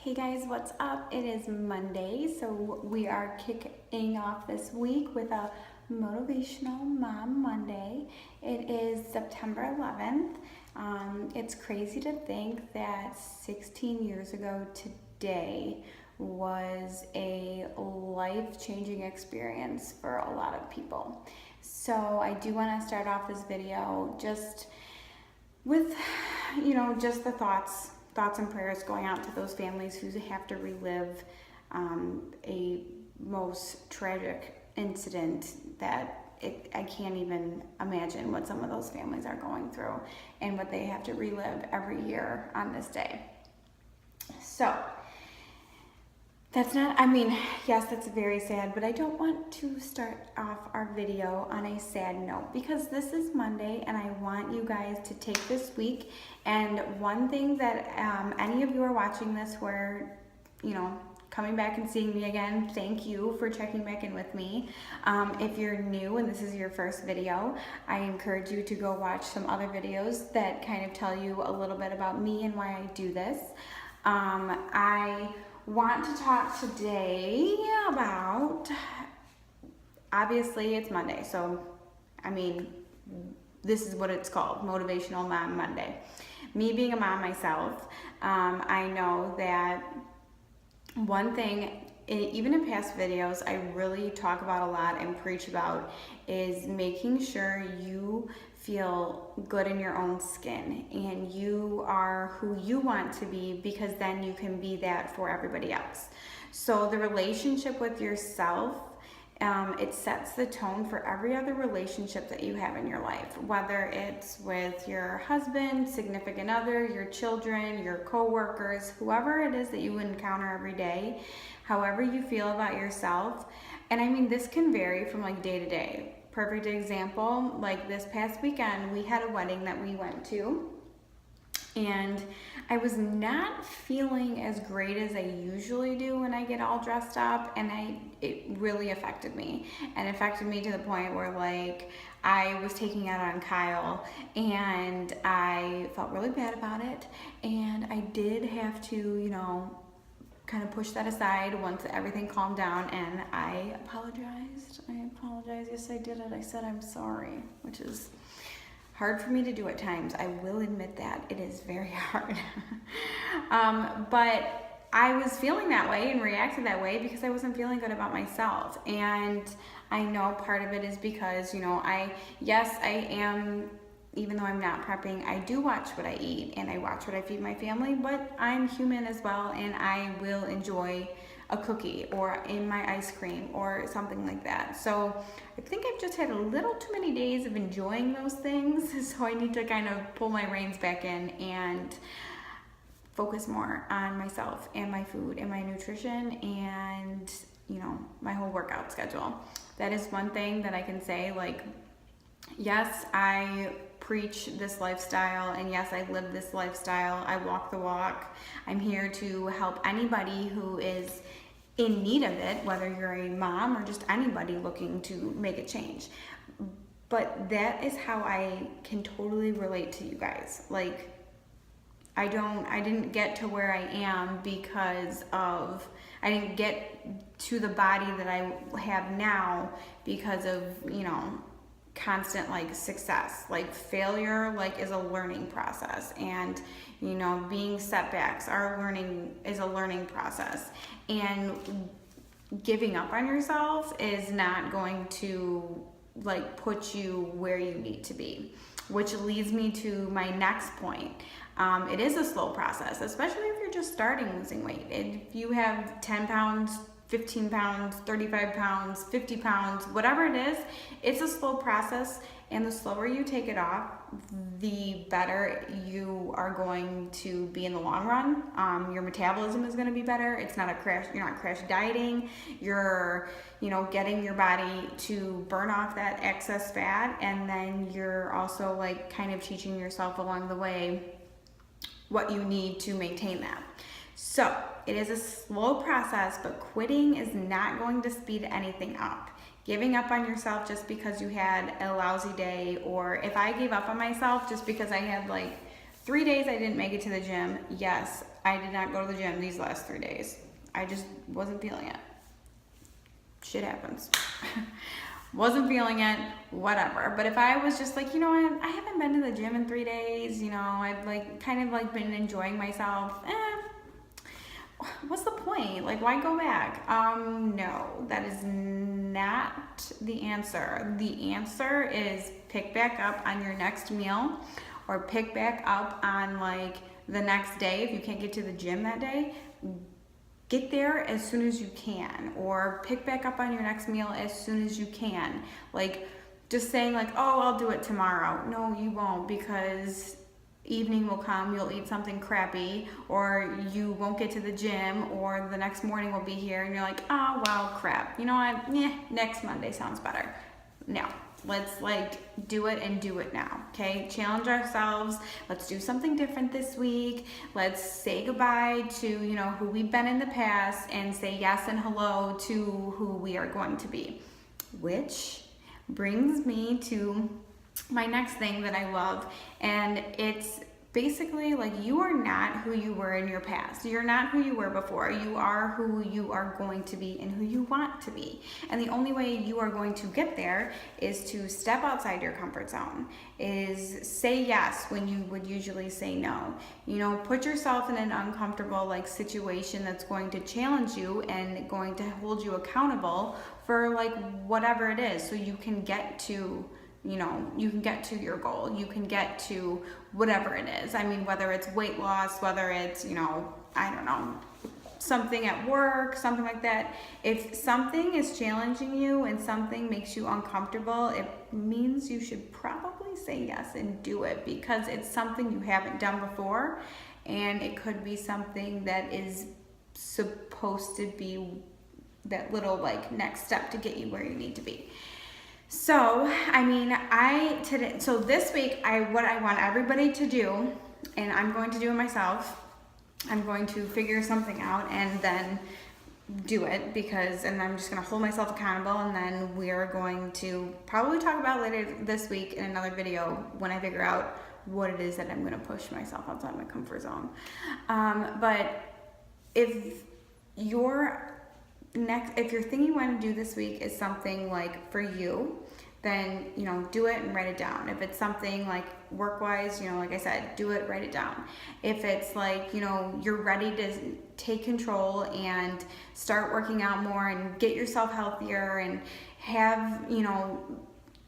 Hey guys, what's up? It is Monday, so we are kicking off this week with a Motivational Mom Monday. It is September 11th. It's crazy to think that 16 years ago today was a life-changing experience for a lot of people. So I do want to start off this video just with, just the thoughts and prayers going out to those families who have to relive a most tragic incident that I can't even imagine what some of those families are going through and what they have to relive every year on this day. So yes, that's very sad, but I don't want to start off our video on a sad note because this is Monday and I want you guys to take this week. And one thing that any of you are watching this where, coming back and seeing me again, thank you for checking back in with me. If you're new and this is your first video, I encourage you to go watch some other videos that kind of tell you a little bit about me and why I do this. I want to talk today about, obviously it's Monday, so this is what it's called, Motivational Mom Monday. Me being a mom myself, I know that one thing, even in past videos, I really talk about a lot and preach about is making sure you feel good in your own skin and you are who you want to be, because then you can be that for everybody else. So the relationship with yourself, it sets the tone for every other relationship that you have in your life, whether it's with your husband, significant other, your children, your co-workers, whoever it is that you encounter every day, however you feel about yourself. And this can vary from day to day. Perfect example, like this past weekend, we had a wedding that we went to, and I was not feeling as great as I usually do when I get all dressed up, and it really affected me. And it affected me to the point where I was taking out on Kyle, and I felt really bad about it, and I did have to, kind of push that aside once everything calmed down, and I apologized. Yes, I did it. I said I'm sorry, which is hard for me to do at times. I will admit that. It is very hard. But I was feeling that way and reacted that way because I wasn't feeling good about myself. And I know part of it is because, I am, even though I'm not prepping, I do watch what I eat and I watch what I feed my family, but I'm human as well, and I will enjoy a cookie or in my ice cream or something like that. So I think I've just had a little too many days of enjoying those things, so I need to kind of pull my reins back in and focus more on myself and my food and my nutrition and, my whole workout schedule. That is one thing that I can say, yes, I preach this lifestyle, and yes, I live this lifestyle. I walk the walk. I'm here to help anybody who is in need of it, whether you're a mom or just anybody looking to make a change. But that is how I can totally relate to you guys. I didn't get to where I am because of, I didn't get to the body that I have now because of, constant success. Failure is a learning process, and being setbacks is a learning process, and giving up on yourself is not going to put you where you need to be, which leads me to my next point. It is a slow process, especially if you're just starting losing weight. If you have 10 pounds, 15 pounds, 35 pounds, 50 pounds, whatever it is, it's a slow process, and the slower you take it off, the better you are going to be in the long run. Your metabolism is going to be better. It's not a crash. You're not crash dieting. You're, getting your body to burn off that excess fat, and then you're also kind of teaching yourself along the way what you need to maintain that. So it is a slow process, but quitting is not going to speed anything up. Giving up on yourself just because you had a lousy day, or if I gave up on myself just because I had 3 days I didn't make it to the gym. Yes, I did not go to the gym these last 3 days. I just wasn't feeling it. Shit happens. Wasn't feeling it, whatever. But if I was just like, you know what, I haven't been to the gym in 3 days, you know, I've like kind of like been enjoying myself, what's the point? Like, why go back? No, that is not the answer. The answer is pick back up on your next meal, or pick back up on like the next day. If you can't get to the gym that day, get there as soon as you can, or pick back up on your next meal as soon as you can. Like, just saying like, oh, I'll do it tomorrow. No, you won't, because evening will come, you'll eat something crappy, or you won't get to the gym, or the next morning will be here and you're like, oh, wow, crap. You know what? Next Monday sounds better. No. Let's like do it and do it now, okay? Challenge ourselves. Let's do something different this week. Let's say goodbye to, you know, who we've been in the past, and say yes and hello to who we are going to be. Which brings me to my next thing that I love, and it's basically like, you are not who you were in your past. You're not who you were before. You are who you are going to be and who you want to be. And the only way you are going to get there is to step outside your comfort zone, is say yes when you would usually say no. You know, put yourself in an uncomfortable like situation that's going to challenge you and going to hold you accountable for like whatever it is, so you can get to, you know, you can get to your goal, you can get to whatever it is. I mean, whether it's weight loss, whether it's, you know, I don't know, something at work, something like that. If something is challenging you and something makes you uncomfortable, it means you should probably say yes and do it, because it's something you haven't done before, and it could be something that is supposed to be that little like next step to get you where you need to be. So, I mean, so this week, what I want everybody to do, and I'm going to do it myself, I'm going to figure something out and then do it, and I'm just going to hold myself accountable, and then we are going to probably talk about later this week in another video when I figure out what it is that I'm going to push myself outside my comfort zone. But if your thing you want to do this week is something like for you, then, you know, do it and write it down. If it's something like work-wise, you know, like I said, do it, write it down. If it's like, you know, you're ready to take control and start working out more and get yourself healthier and have, you know,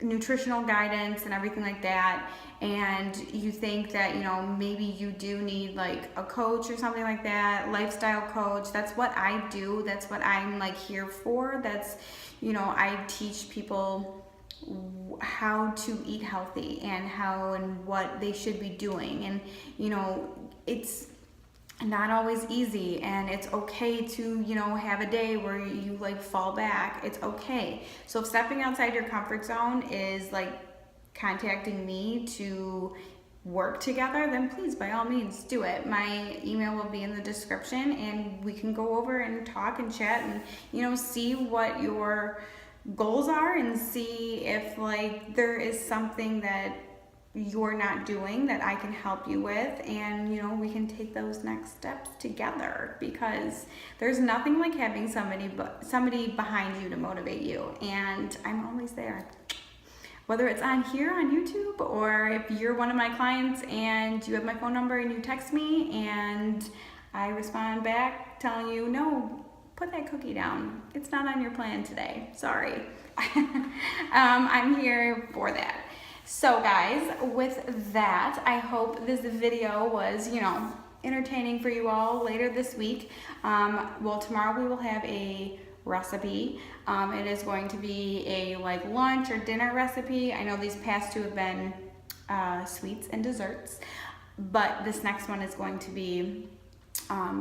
nutritional guidance and everything like that, and you think that, you know, maybe you do need like a coach or something like that, lifestyle coach, that's what I do, that's what I'm like here for. That's, you know, I teach people how to eat healthy and how and what they should be doing, and, you know, it's not always easy, and it's okay to, you know, have a day where you like fall back. It's okay. So if stepping outside your comfort zone is like contacting me to work together, then please, by all means, do it. My email will be in the description, and we can go over and talk and chat and, you know, see what your goals are, and see if like there is something that you're not doing that I can help you with, and, you know, we can take those next steps together, because there's nothing like having somebody behind you to motivate you, and I'm always there. Whether it's on here on YouTube, or if you're one of my clients and you have my phone number and you text me and I respond back telling you, no, put that cookie down, it's not on your plan today, sorry. I'm here for that. So guys, with that, I hope this video was, you know, entertaining for you all later this week. Well, tomorrow we will have a recipe. It is going to be a like lunch or dinner recipe. I know these past two have been sweets and desserts, but this next one is going to be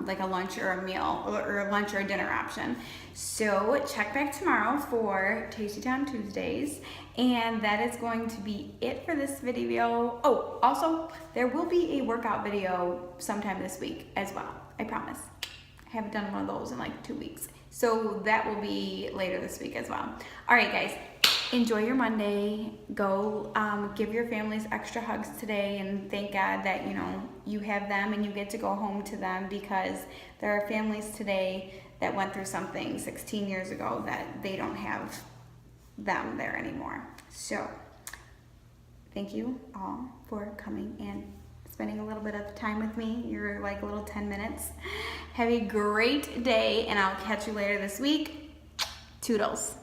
like a lunch or a meal, or a lunch or a dinner option. So check back tomorrow for Tasty Time Tuesdays, and that is going to be it for this video. Oh, also there will be a workout video sometime this week as well, I promise. I haven't done one of those in like 2 weeks, so that will be later this week as well. All right guys, enjoy your Monday. Go give your families extra hugs today and thank God that, you know, you have them and you get to go home to them, because there are families today that went through something 16 years ago that they don't have them there anymore. So thank you all for coming and spending a little bit of time with me. You're like a little 10 minutes. Have a great day, and I'll catch you later this week. Toodles.